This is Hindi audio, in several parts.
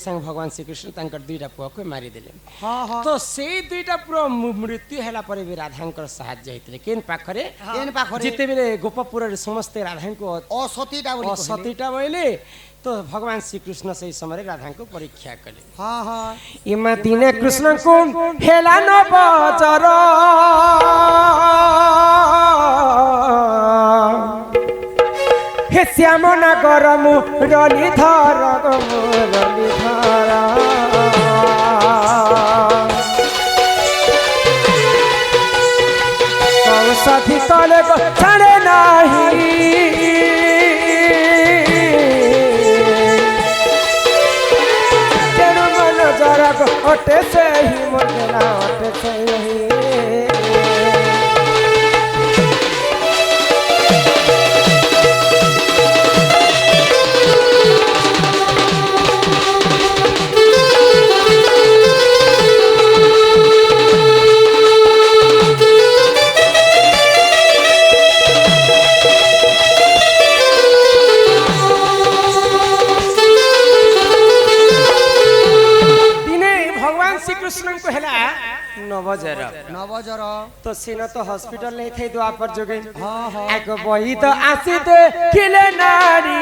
संग भगवान श्रीकृष्ण तंकर दुईटा पुआ को मारिदेले। हाँ हाँ तो से दुईटा पुआ मृत्यु हैला परे भी राधांकर साहाय्य होइतले केन पाखरे केन पाखरे जिते बेले गोपपुर रे समस्त राधा को असतीटा बोले तो भगवान श्रीकृष्ण से समय राधा को परीक्षा कले। हाँ हाँ इमा दिने कृष्ण को हेला न बजर हे श्याम नगर मुरलीधर मुरलीधर कौशधि कले छाड़े नहीं तेरु मन जरा अटे से ही मरला अटे से ही कृष्ण को हैला नवजर तो सीन तो हॉस्पिटल नहीं थे द्वापर जोगे हाँ हाँ एक वही तो आसी दे खिले नारी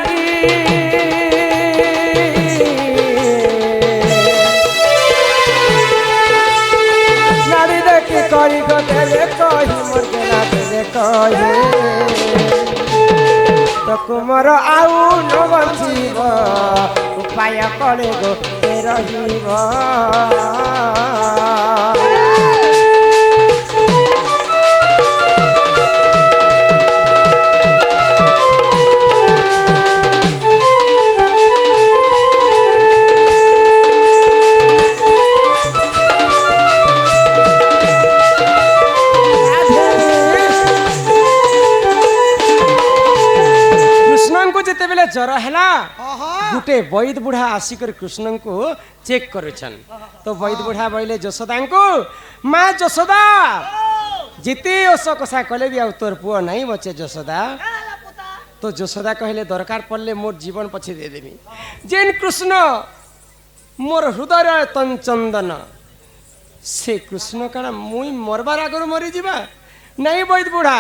नारी देखी कही को देले कही मर गेला देले कही तो कुमार आउ न बंजीब उपाय करे गो रहीब जर है गुटे वैद बुढ़ा आसिकर कृष्ण को चेक करुछन तो वैद बुढ़ा बोले जशोदा को माँ जशोदा जिते ओष कषा कले भी तोर पुआ नहीं बचे जशोदा तो जशोदा कहले दरकार पड़ले मोर जीवन पछे दे देबी जेन कृष्ण मोर हृदय तन चंदन से कृष्ण काना मुई मरबार आगर मरी जीवा नहीं वैद बुढ़ा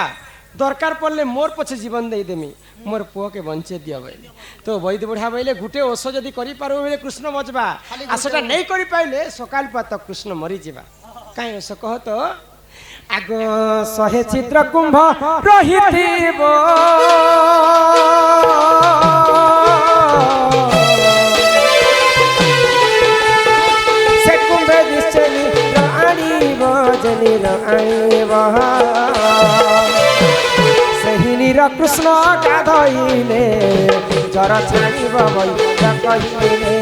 दरकार पड़ले मोर पछे जीवन दे देमी मोर पुआ के बंचे दिया बोले तो वैद बुढ़ा बोले गुटे ओष जदि करि पारो बोले कृष्ण बचबा आ सेटा नहीं करि पाइले सकाल पात कृष्ण मरी जीवा काई ओष कह तो आग सहे चित्र कुंभ रहिथिबो से कुंभ दिसनी आनीबो जनी आनीबो कृष्ण गाधइले जर छाड़ब कहिले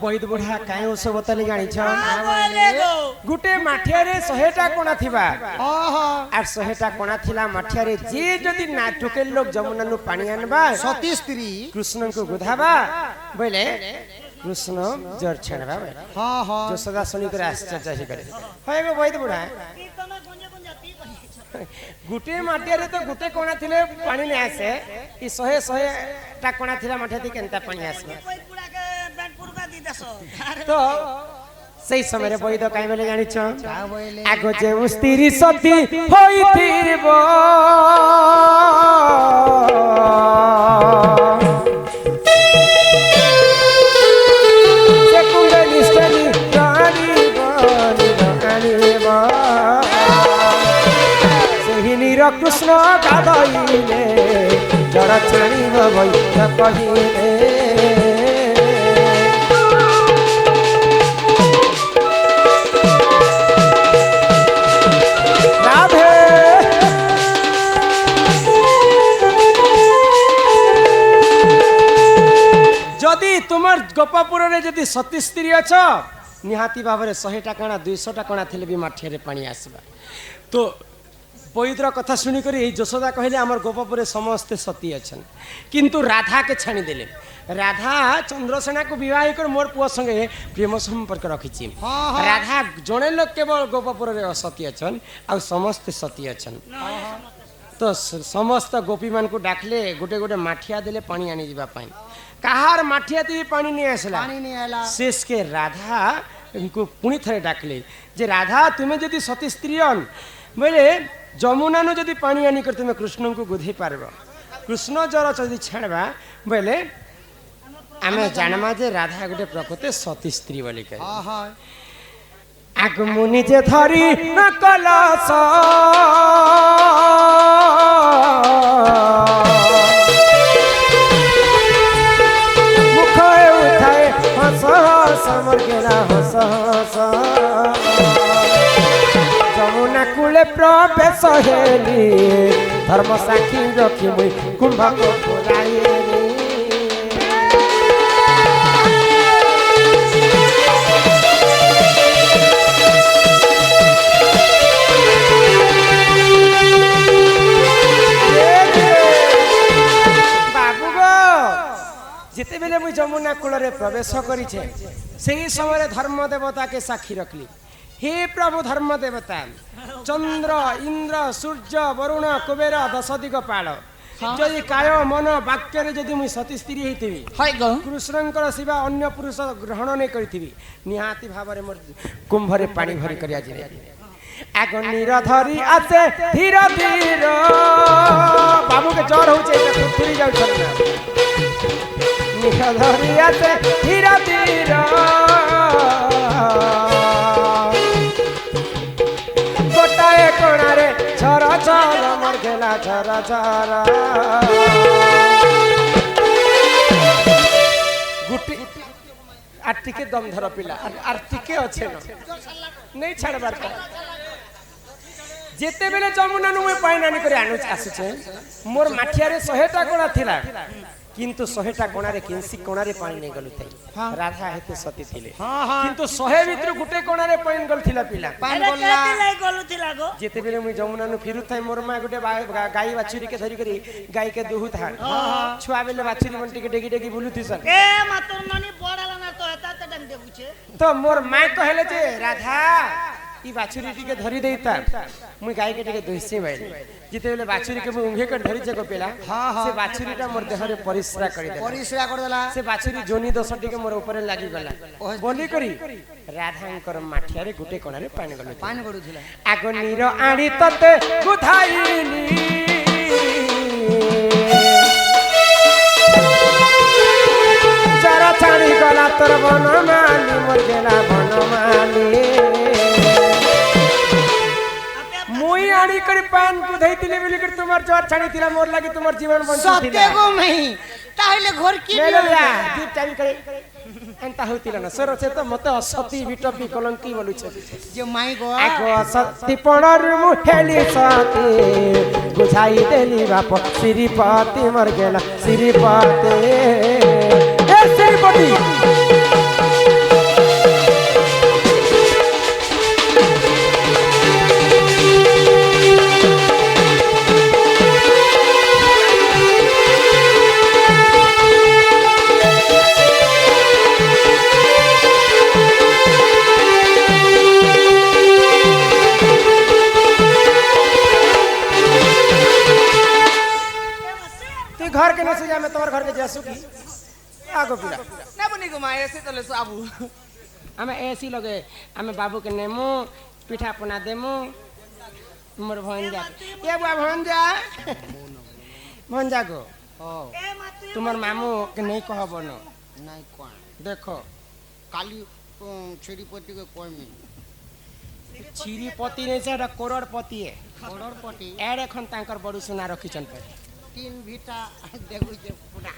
वैद बुढ़ा काई ओष बतली जानी गुटे माठिया रे 100टा कोना थिबा आ 100टा कोना थिला माठिया रे जे जदी ना टोकेल लोग जमुना नु पानी आनबा सती स्त्री कृष्ण को गुधाबा बोले कृष्ण जर छेड़बा हां हां जो सदा सुनी कर आश्चर्य ही करे होय गो वैद बुढ़ा गुटे माठिया रे तो गुटे कोना थिले पानी ने आसे ई 100टा कोना थिला माठिया थी केनता पानी आसे तो सही समय वैद कहीं बोले जानी आग जे स्त्री सती होइथिबो से कुंड निष्ठनी रानीबो आनीबो सेहि नीर कृष्ण गाधइले जड़ छाणीब वैद कहिले तुम गोपापुर रे जदि सती स्त्री अच्छा निहाती भाव में 100टा कणा 200टा कणा थे भी माठिया पानी आसवा तो बैद्र कथा शुणिक यशोदा कहले आमर गोपपुर समस्ते सती अच्छा किंतु राधा के छाणीदेले राधा चंद्रसेना को विवाह कर मोर पुआ संगे प्रेम संपर्क रखी राधा जड़े लोग केवल गोपपुर सती अच्छा आ समस्ते सती अच्छा तो समस्त गोपी मान को डाकले गोटे गोटे माठिया देले पानी आनी जावाई कहार माठिया भी पानी नहीं आसला शेष के राधा इनको पुणी थे डाकले जे राधा तुम्हें जदि सती स्त्री बोले जमुना नु जदि पानी आनी कर तुम्हें कृष्ण को गुधे पारब कृष्ण जर जदि छाड़बा बोले आम जानमा जे राधा गोटे प्रकृत सती स्त्री बोली आग मुनि जे धरी न कलश मुख उठाए हस हस मर गेला हस हस जमुना कूले प्रवेश हेली धर्म साक्षी रखी मुई कुंभ को खोलाई जिते बेले मुझे जमुना कूल प्रवेश करी समय धर्म देवता के साक्षी रखली हे प्रभु धर्म देवता चंद्र इंद्र सूर्य वरुण कुबेर 10 दिगपाल जदि काय मन वाक्य जदि मुझे सती स्त्री होती कृष्ण शिवा अन्य पुरुष ग्रहण नहीं करी निहाती भाव में कुंभरे पानी भरी कर आग नीर धरी आसे धीर धीर बाबू के जर हो जाऊ धरी आसे धीर धीर गोटाए कोणारे झर झर मर गेला झर झर गुटी आर टिके दम धर पिला आर टिके अच्छे नहीं छाड़बार जेते बेले जमुना नु पानी आनी कर आसुचे मोर माठिया 100टा कोणा थिला किंतु 100टा कोणारे किंसी कोणारे पानी नहीं गलु थे राधा हेते सती थिले किंतु 100 भीतर गुटे कोणारे पानी गल थिला पिला पानी गलु थिला गो जेते बेले मुई जमुना नु फिरु थाई मोर मा गुटे गाई बाछुरी के धरी करी गाई के दुहु था छुआ बेले बाछुरी मन टिके डेगी डेगी बुलु थी सन ए मातुर ननी बडाला ना तो एता त डंग देबुचे तो मोर माय कहले जे राधा ई बाछुरी टिके धरी देता मुई गाय के टिके दोइसे भाई जिते बेले बाछुरी के मुई उंघे कर धरी जे गोपेला से बाछुरीटा मोर देह रे परिश्रा कर देला से बाछुरी जोनी दोष टिके मोर ऊपर लागी गला बोली करी राधांकर माठिया रे गुटे कोणारे पानी गडुथिला आगो नीर आड़ी तते गुधाईली जरा छाड़ी गला तोर बनमाली मोर गेला बनमाली मुई आड़ी कर पान को धैतिले बिली कर तुम्हार जोर छाड़ी तिला मोर लागी तुम्हार जीवन बंद सत्य गो नहीं ताहले घर की ले लिया जीप चाबी करे एंता होतिला ना सर से तो मते असती बिटपी कलंकी बोलु छे जे माई गो आगो सती पणर मुठेली सती गुझाई देली बाप श्रीपति मर गेला श्रीपति ए श्रीपति घर के नसे जा मैं तोर घर के जासु की आगो पिला ना बनी गो माय ऐसे तले साबू हमें ऐसी लगे हमें बाबू के नेमो पिठा पना देमो मोर भंजा ए बुआ भंजा गो तुम्हार मामू के नहीं कहबो न नहीं कोन देखो काली छिरीपति के कोई में छिरीपति नहीं से करोड़पति है करोड़पति एड एखन तांकर बडू सुना रखिचन पे 3 भीटा देखु जे पुरा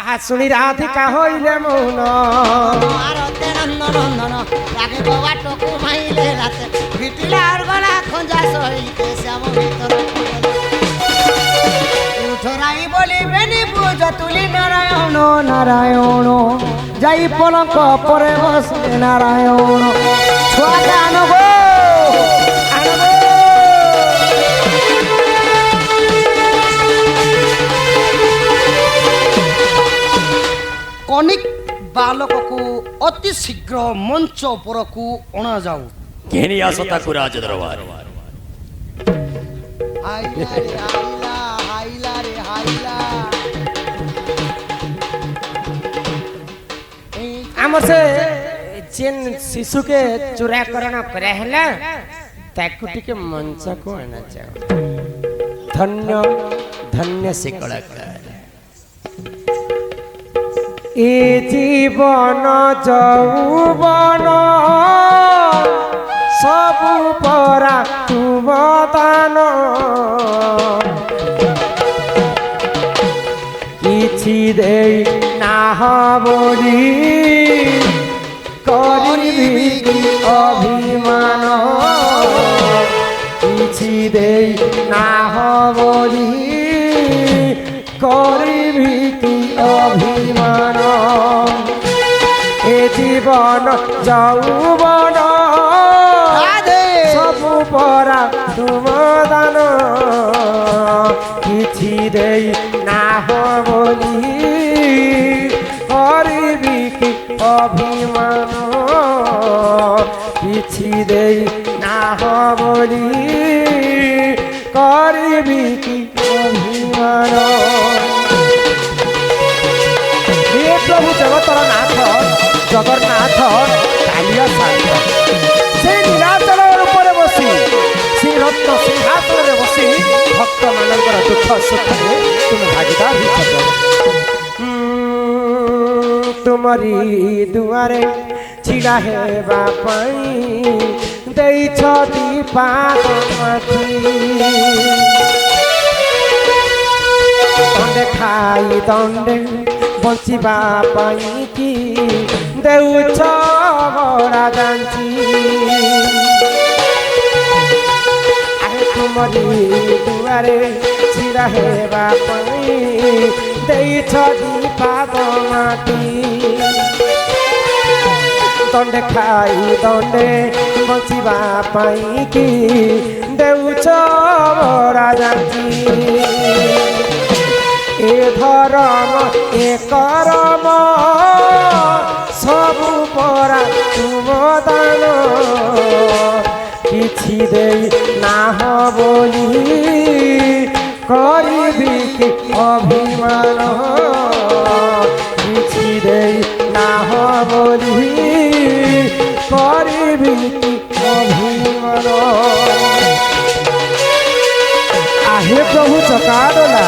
आहा सुनी राधिका होइले मौन आरते नंदन नंदन लागे बाबा टोकू माइले राते भीटिला और गला खंजा सहिते श्याम भीतर उठराई बोली बेनी पूज तुली नारायण नारायण যাই পলঙ্ক পরে বসে নারায়ণ ছুয়াকে আনব আনব কনিক ବାଲକକୁ ଅତି ଶୀଘ୍ର ମଞ୍ଚ ଉପରକୁ ଅଣାଯାଉ ଘେନି ଆସ ତାକୁ ରାଜ ଦରବାର ହାଇଲା ରେ ହାଇଲା ହାଇଲା ରେ ହାଇଲା ଆମର ସେ ଯେନ୍ ଶିଶୁକେ ଚୂରାକରଣ କରା ହେଲା ତାକୁ ଟିକେ ମଞ୍ଚକୁ ଅଣାଯାଉ ଧନ୍ୟ ଧନ୍ୟ ସେ କଳାକାର ଏ ଜୀବନ ଯୌବନ ସବୁ ପରା ତୁମ ଦାନ କିଛି ଦେଇ ନାହ ବୋଲି କରିବି ଅଭିମାନ କିଛି ଦେଇ ନାହ ବୋଲି କରିବି କି অভিমান এ জীবন যৌবন সবু পরা তুম দান কিছু দেই না বলি করিবি কি অভিমান কিছু দেই না বলি করিবি কি অভিমান প্রভু জগতর নাথ জগন্নাথ কালিয়া সান্ত সেই নীলাচল উপরে বসি সিংহত্ব সিংহাসনে বসি ভক্ত মানଙ୍କର দুঃখ সুখে তুমি ভাগিদার হইছ তুমরি দুয়ারে ছিড়া হেবা পাই ଦେଇଛ দীপাক মাথি দণ্ডে খাই দণ্ডে বঞ্চিবা পাইকি দেউছ বড়া জাঞ্চি আরে তুমরি দুয়ারে ছিড়া হেবা পাই ଦେଇଛ দীপাক মাটি দণ্ডে খাই দণ্ডে বঞ্চিবা পাইকি দেউছ বড়া জাঞ্চি এ ধরম এ করম সবু পরা তুম দান কিছু দেই না বলি করিবি কি অভিমান কিছু দেই না বলি করিবি কি অভিমান আহে প্রভু চকাডলা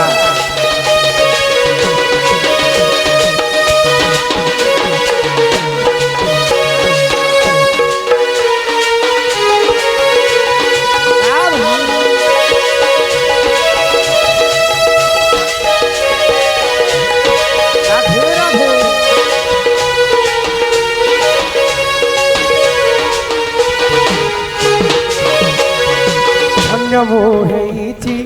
মোহেছি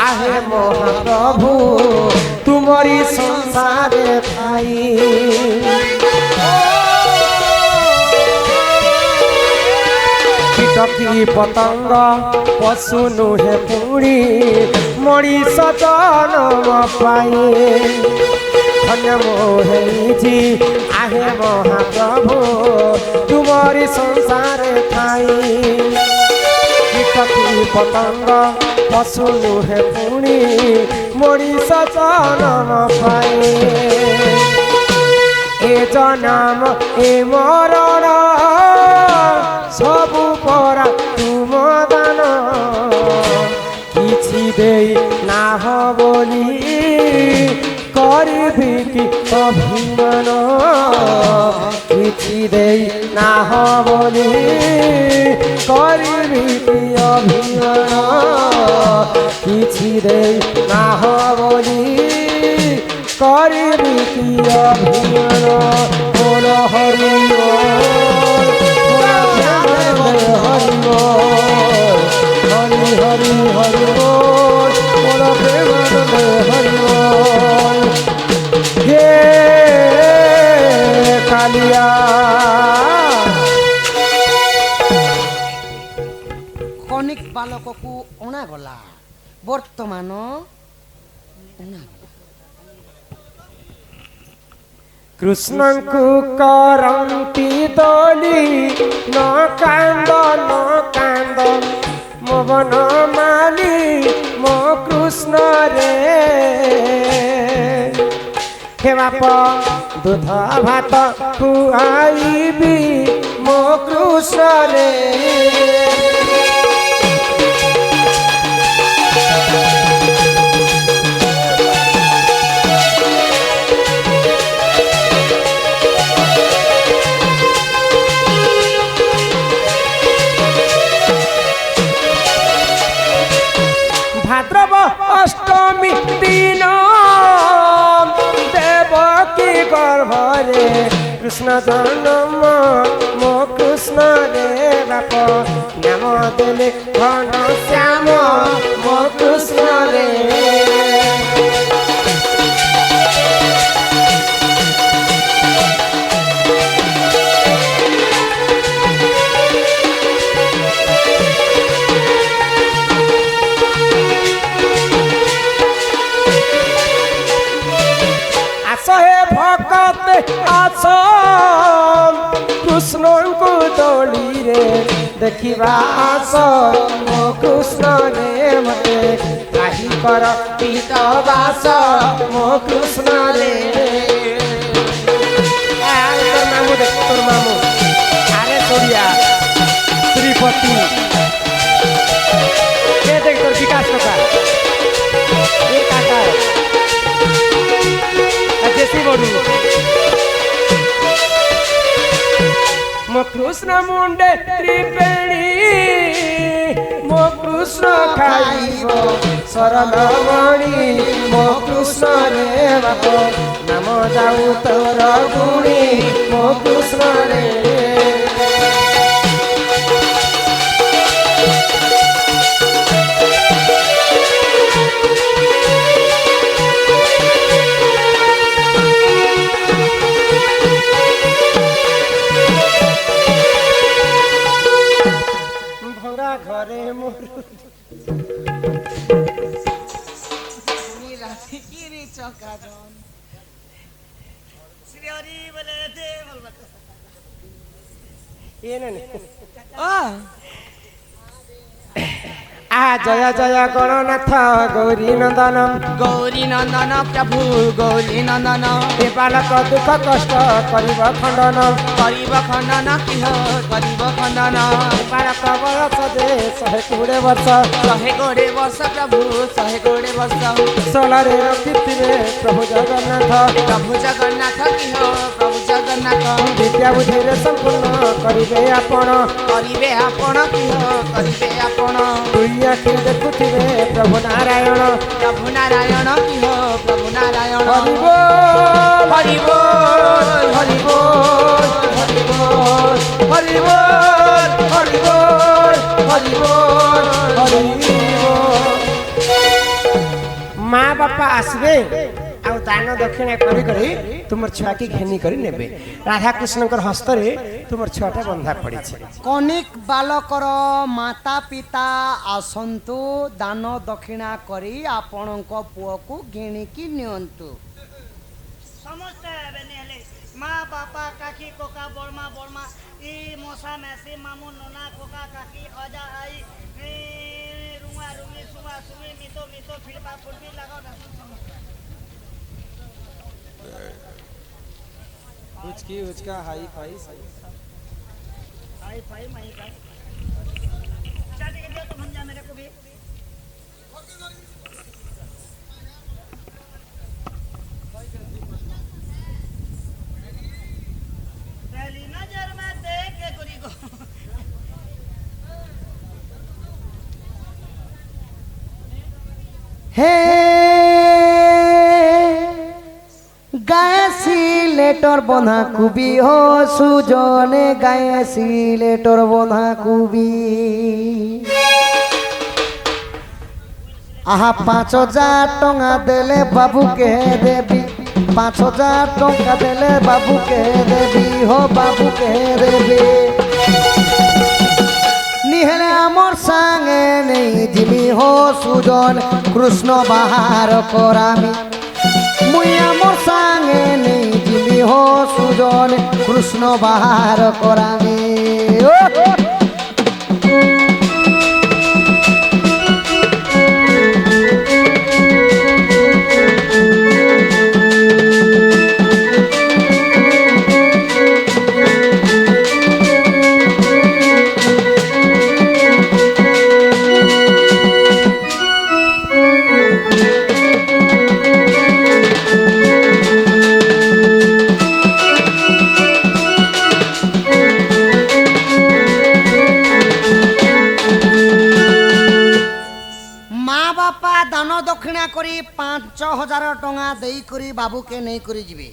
আহে মহাপ্রভু তুমরি সংসারে ঠাই কীটকি পতঙ্গ পশু নুহে পুড়ি মଣିষ জন্ম পাই ধন্য মোহেছি আহে মহাপ্রভু তুমরি সংসারে ঠাই কীটকি পতঙ্গ পশু নুহে পুনি মଣିষ জন্ম পাই এ জনম এ মরণ সবু পরা তুম দান কিছু দেই না বলি করিবি কি অভিমান কিছু দেই না বলি করিবি কি অভিমান কিছু দেই না বলি করিবি কি অভিমান বল হরি হরি হরি হরি হরি বল প্রেমানন্দ হরি হে ବାଲକକୁ ଅଣାଗଲା। ବର୍ତ୍ତମାନ କୃଷ୍ଣଙ୍କୁ କରନ୍ତି ଦୋଳି ନ କାନ୍ଦ ନ କାନ୍ଦ ମୋ ବନ ମାଲି ମୋ କୃଷ୍ଣ ରେ ହେ ବାପ ଦୁଧ ଭାତ ଖୁଆଇବି ମୋ କୃଷ୍ଣ ରେ ভাদ্রব অষ্টমী দিন দেবকী গর্ভরে কৃষ্ণ জন্ম মো কৃষ্ণ রে বাপ নাম দেলে ঘন শ্যাম মো কৃষ্ণ রে ভকতে আছ কৃষ্ণଙ୍କୁ দোলিরে দেখিবা আস মো কৃষ্ণ রে মতে কাহি কর পিত বাস মো কৃষ্ণ রে তোর মামু দেখ তোর মামু আরে সরিয়া শ্রীপতি কে দেখ তোর বিকাশ কাকা এ কাকা জেসি বড়ু মো কৃষ্ণ মুন্ডে ত্রিবেণী মো কৃষ্ণ খাইব শরণমণি মো কৃষ্ণ রে বাপ নাম যাও তোর গুণী মো কৃষ্ণ রে ঘরে জয় জয় গণনাথ গৌরী নন্দন প্রভু গৌরী নন্দন এ বালক দুঃখ কষ্ট করিব খণ্ডন কিহ করিব খণ্ডন বালক বয়স যে 120 ବର୍ଷ 120 ବର୍ଷ প্রভু 120 ବର୍ଷ ଷୋଳରେ ରଖିଥିବେ ପ୍ରଭୁ ଜଗନ୍ନାଥ কিহ প্রভু জগন্নাଥ ବିଦ୍ୟା ବୁଦ୍ଧିରେ ସମ୍ପୂର୍ଣ୍ଣ କରିବେ ଆପଣ কিহ କରିବେ ଆପଣ ଦୁଇ ଆଖି ଦେଖୁଥିବେ ପ୍ରଭୁ ନାରାୟଣ কিহ প্রভু নারায়ণ ହରି ବୋଲ হরি বল হরি ବୋଲ হরি ବୋଲ হরি ବୋଲ হরি ବୋଲ হরি ବୋଲ হরি ବୋଲ মা বাপা আসবে ଆଉ ଦାନ ଦକ୍ଷିଣା କରି କରି ତୁମର ଛୁଆକେ ଘେନି କରି ନେବେ ରାଧାକୃଷ୍ଣଙ୍କର ହସ୍ତରେ ତୁମର ଛୁଆଟା ବନ୍ଧା ପଡ଼ିଛି কনিক বালকর মাতা পিতা আসন্তু দান দক্ষিণা করি আপনাঙ্ক পুଅକୁ ঘিণিকি নিয়ন্তু ସମସ୍ତେ ହେବେନି ହେଲେ ମା ବାପା କାକି କକା ବର୍ମା ବର୍ମା ଇ ମଶା ମେସି ମାମୁ ନନା କକା କାକି ଅଜା ଆଇ ରୁଆ ରୁଇ ସୁଆ ସୁଇ ମିତ ମିତ ଫିଳବା ଫୁଲବି ଲାଗ उचकी उचका हाई फाई हाई फाई माई का चल के दियो तो भंजा मेरे को भी पहली नजर में देख के गुरी को হে গায়ে সিলেটর বন্ধা কুবি হো সুজনে গায়ে সিলেটর বন্ধা কুবি আহা 5000 টঙ্কা দেলে বাবুকে দেবি 5000 টঙ্কা দেলে বাবুকে দেবি হো বাবুকে দেবি নিহেলে আমার সাঙ্গে हो सुजन कृष्ण बाहर करामी मुई आमर संगे नहीं जिबी हो सुजन कृष्ण बाहर करामी दक्षिणा करी 5,000 टंगा देई करी बाबू के नहीं करी जीवे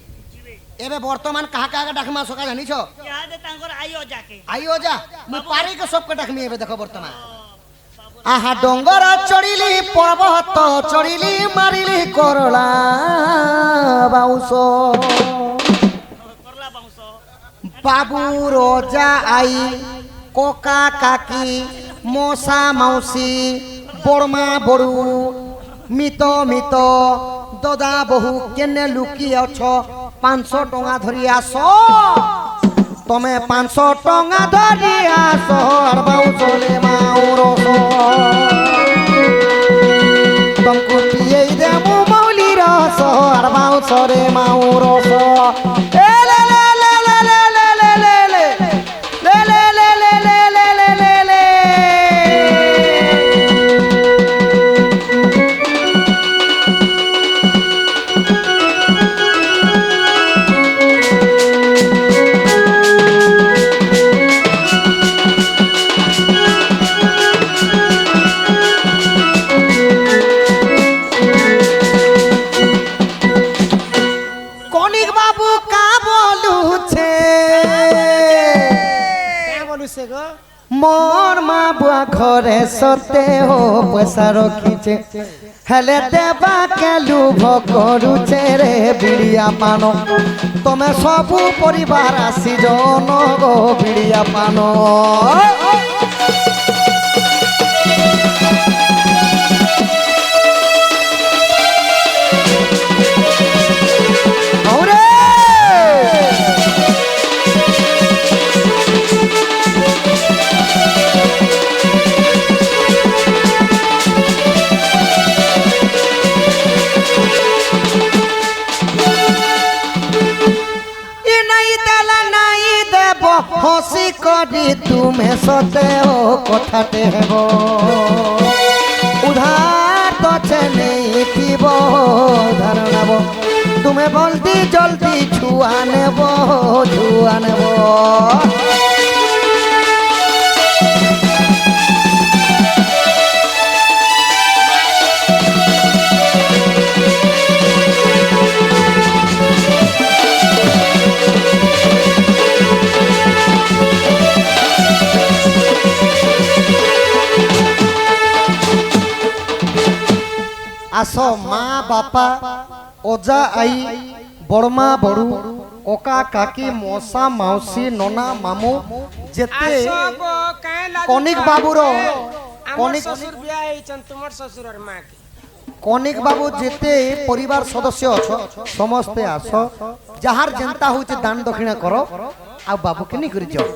एबे वर्तमान कहा कहा डाकमा सका जानी छो याद तांकर आइयो जाके आइयो जा मु पारी के सब के डाकमी एबे देखो वर्तमान आहा डोंगर चढ़िली पर्वत चढ़िली मारिली करला बाउसो करला बाउसो बाबू रोजा आई कोका काकी मोसा मौसी बड़मा बड़ू मित मित ददा बहु केने लुकी अछ 500 टंगा धरी आस तमे 500 टंगा धरी आस बाऊ चले माउरस तुमको पिए दे मु मौली रस बाऊ चले माउरस मोर माँ बुआ घरे सते हो पैसा रखीचे हेले देवा के लुभ करुचे रे बिड़िया पानो तमे सबू परिवार आसी जन गो बिड़िया पानो हसी करी तुम्हें सते हो कथाटे हेबो उधार तो नहीं थीब धारणाबो तुम्हें जल्दी जल्दी छुआ नेबो आसो माँ बापा ओजा आई बड़मा बड़ू कोका काकी मौसा मौसी नोना मामू जेते कनिक बाबूरो कनिक ससुर बियाह हेचन तुमर ससुर और मां के कनिक बाबू जेते परिवार सदस्य अछो समस्ते आसो जहार जनता होचे दान दक्षिणा करो आ बाबू के नहीं करी जाओ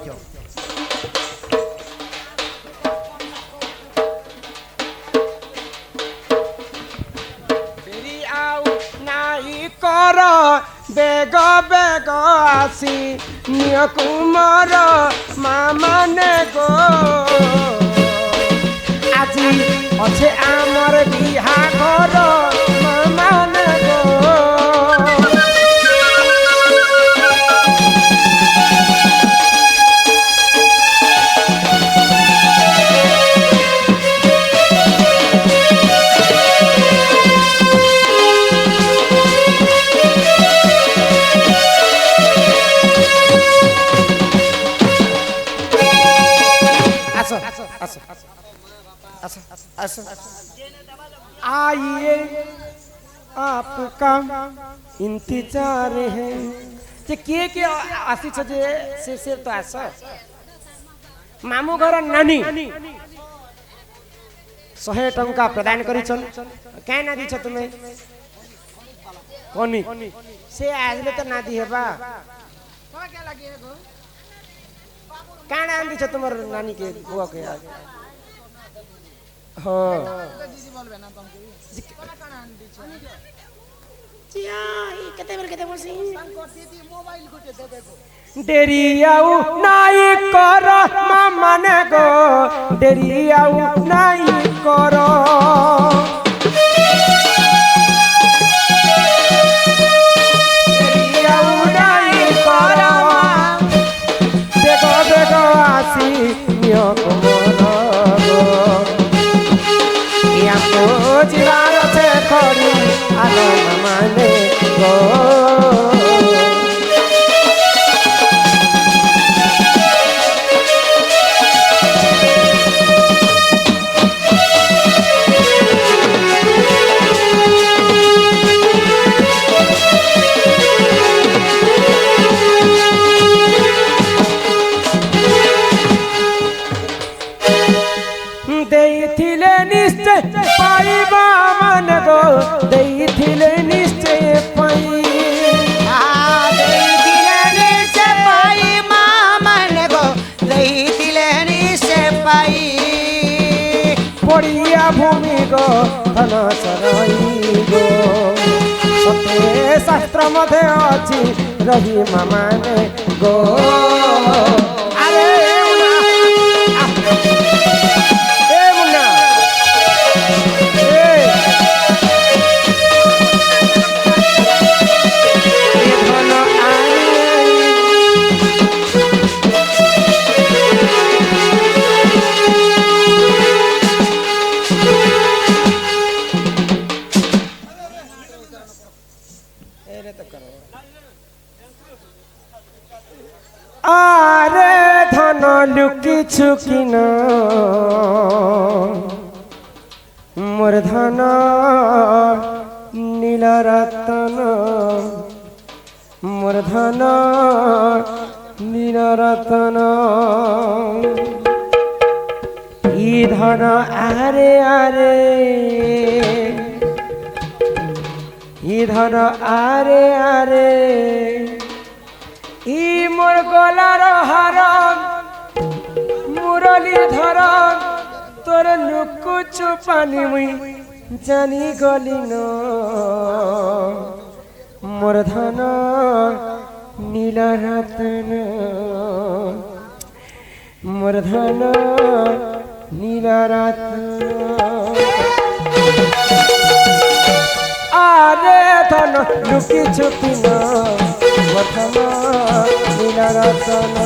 कर बेग बेग आसी निय कुमार मामा ने गो আজি আছে আমার বিহা ঘর মামা ने गो आइए आपका इंतजार है जे के आसी छजे से तो आस मामू घर नानी 100 टंका प्रदान करिछन काय ना दिछ तुमे कोनी से आजले त ना दी हेबा तोरा क्या लगी है गो काना आन दिछ तुमर नानी के बुआ के आज हो दीदी बोलबे ना तुमके तोरा काना आन दी छै जिया ई कते बेर कते बोलसी संकोट दीदी मोबाइल गुटे दे देखो डेरियाऊ नाई कर माने गो डेरियाऊ नाई कर डेरियाऊ नाई कर देखो देखो आसी नियो कोमल गो या को जिवार से खरी आलो माने गो देइथिले निश्चय पाइबा मन गो देइथिले निश्चय पाई देइथिले निश्चय पाई मन गो देइथिले निश्चय पाई पड़िया भूमि गो धन चराई गो सत्य शास्त्र मध्य अछि रही माने गो अरे मुन्ना आरे धन लुकी छुकिन मोर धन नील रतन मोर धन नील रतन ई धन आरे आरे ई धन आरे आरे ई मोर गलार हार मुरलीधर तोर लुकुचु पानी मुई जानी गली न मोर धन नील रतन मोर धन नील रतन आरे धन लुकी छुपी न वठन नील रतन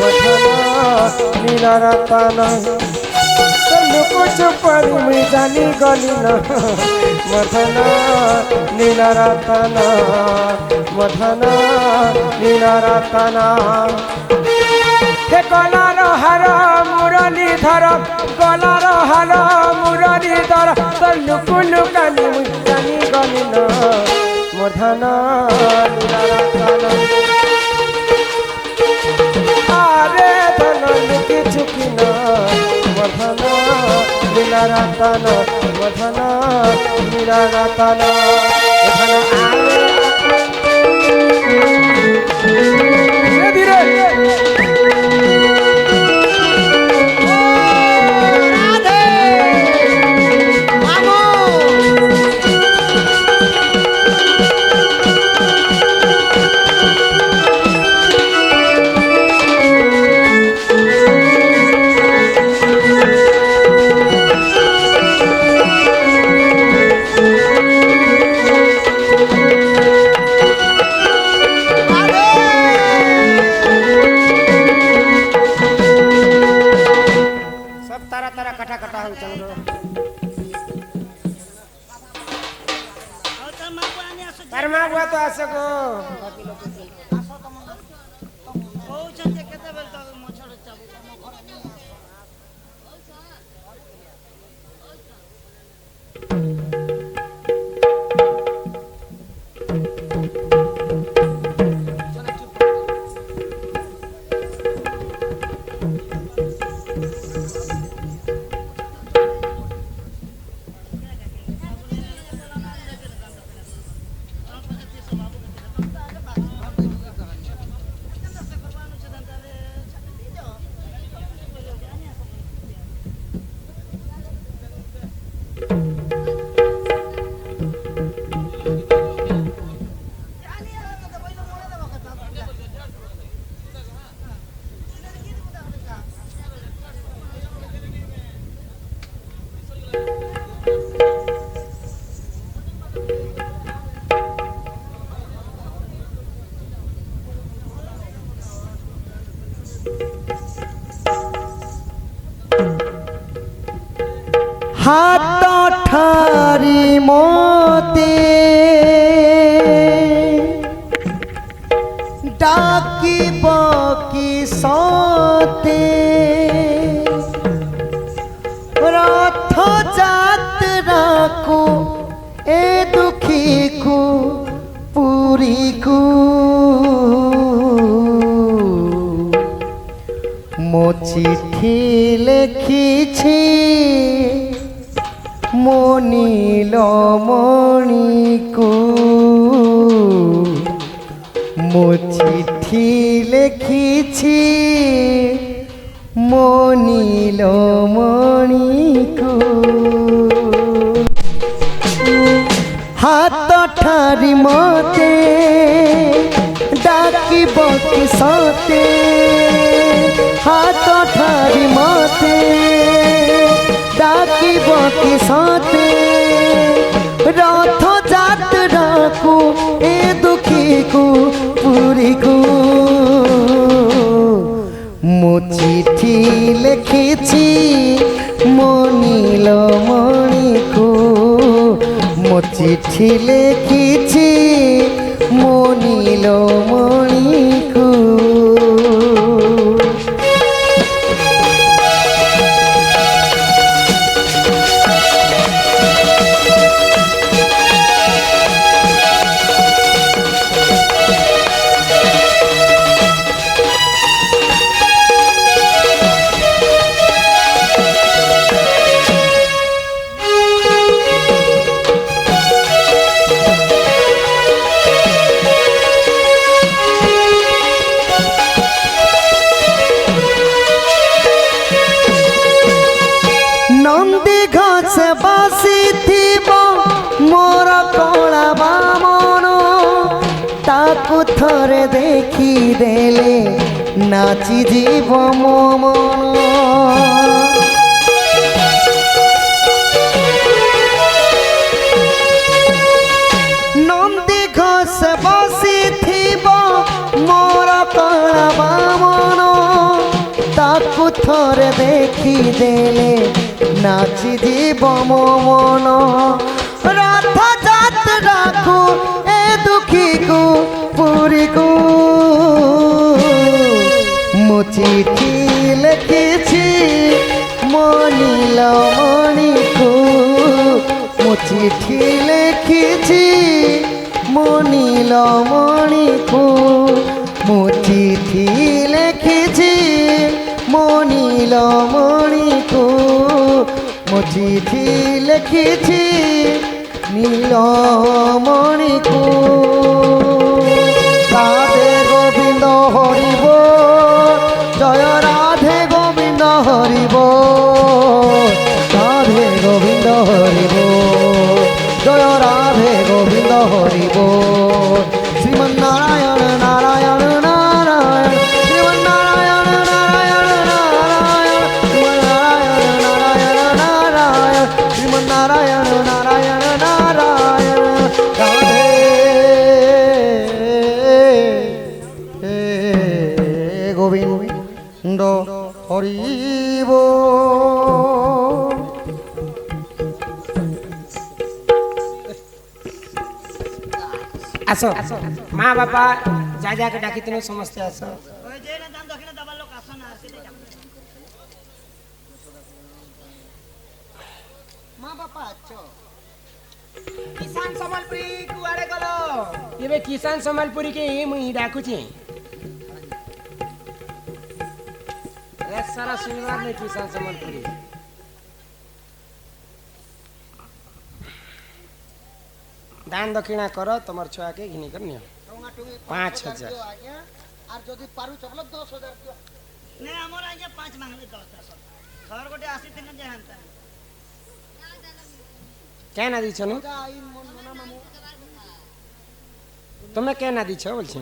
वठन नील रतन लुकु छुपी मुई जानी गली न वठन नील रतन वठन नील रतन हे गलार हार मुरलीधर गलार हार मुरलीधर तो लुकु लुकानी मुई जानी गली न मोधन नीलरतन आरे धन लुकी छुकिन मोधन नीलरतन मोधन नीलरतन धन आरे धीरे धीरे कर्मा बुआ तो आसे को କହୁଛନ୍ତି କେତେବେଳେ ତ ମଛର ଚାବୁ ତମ ଘର হাত ঠারি মতে ডাকিব কি সতে রথ যাত্রাকু এ দুঃখীকু পুরীকু মো চিঠি লেখিছি মো নীলমণিকু মো চিঠি লেখিছি মো নীলমণিকু হাত ঠারি মতে ডাকিব কি সতে হাত ঠারি মতে ডাকিব কি সতে রথ যাত্রাকু এ দুঃখীকু পুরীকু মো চিঠি লেখিছি মো নীলমণিকু মো চিঠি লেখিছি মো নীলমণিকু নন্দী ঘাসে বাসিথিব মোর কলা বামন তাকু থরে দেখি দেলে নাচি জীব মো মন নন্দী ঘাসে বাসিথিব মোর কলা বামন তাকু থরে দেখি দেলে নাচি জীব মো মন রথ যাত্রাকু এ দুঃখীকু পুরীকু মো চিঠি লেখিছি মো নীলমণিকু মো চিঠি লেখিছি মো নীলমণিকু মো চিঠি লেখিছি মো নীলমণিকু মো চিঠি লেখিছি নীলমণিকু রাধে গোবিন্দ হরিব জয় রাধে গোবিন্দ হরিব রাধে গোবিন্দ হরিব জয় রাধে গোবিন্দ হরিব শ্রীমন্নারায়ণ নারায়ণ নারায়ণ শ্রীমন্নারায়ণ নারায়ণ নারায়ণ শ্রীমন্নারায়ণ নারায়ণ নারায়ণ শ্রীমন্নারায়ণ নারায়ণ নারায়ণ রাধে গোবিন্দ হরিব আস মা বাপা যা যাকে ডাকিতেন সমস্তে আস ওই যে না দাম দক্ষিণা দাবার লোক আসো না আসলে মা বাপা আছো কিষান সম্বলপুরি কুয়াড়ে গল এবে কিষান সম্বলপুরি কে মুই ডাকুছি সারা শনিবার নে কিষান সম্বলপুরি दान दक्षिणा करो तुम छुआ के घिनी कर नियो 5,000 আর যদি পারু চকল 10,000 দিও নে আমার আগে 5 মাংলে 10 ঘর গোটে আসি তিন যে হানতা क्या ना दी छनु तुम्हें क्या ना दी छो बोल छी